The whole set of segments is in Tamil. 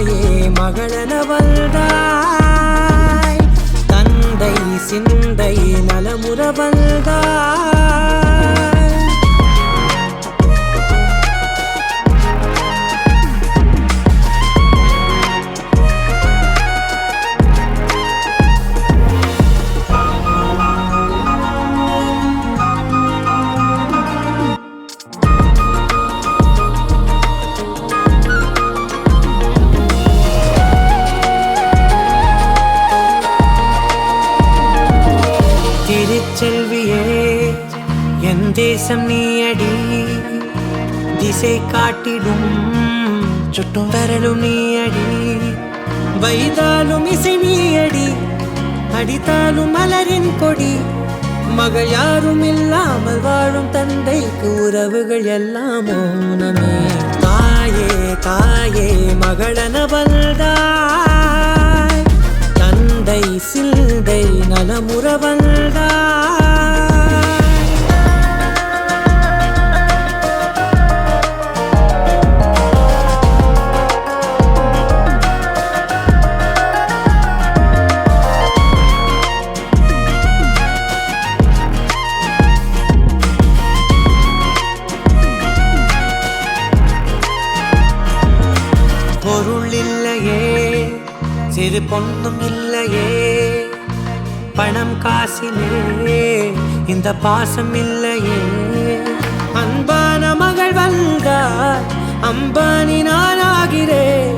தாயே மகளன வந்தாய் தந்தை சிந்தை நலமுற வந்தாய் செல்வியே என் தேசம் நீயடி திசை காட்டிடும் சுட்டும் வரலும் நீயடி வைதாலும் இசை நீயடி அடித்தாலும் மலரின் கொடி மகள் யாரும் இல்லாமல் வாழும் தந்தைக்கு உறவுகள் எல்லாம் மௌனமே தாயே தாயே மகளன வந்தாய் தந்தை சிந்தை நலமுற வந்தாய் பொருள் இல்லையே சிறு பொண்ணும் இல்லையே பணம் காசிலே இந்த பாசம் இல்லையே அன்பான மகள் வந்தார் அம்பானி நானாகிறேன்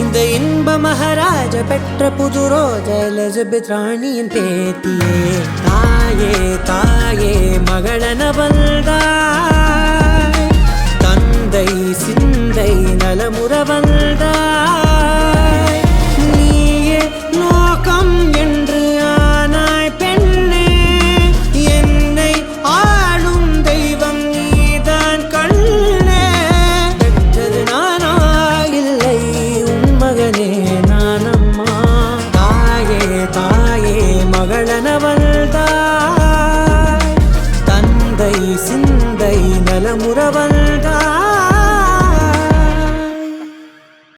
இந்த இன்ப மகாராஜ பெற்ற புது ரோஜ எலிசபெத் ராணியின் பேத்தியே தாயே தாயே மகளன வந்தாய் தந்தை சிந்தை நலமுற வந்தாய் நீயே லோகம் என்று ஆனாய் பெண்ணே என்னை ஆளும் தெய்வம் நீதான் கண்ணே பெற்றது நானா இல்லை உன் மகனே நானம்மா தாயே தாயே மகளன வந்தாய் தந்தை சிந்தை நலமுற வந்தாய்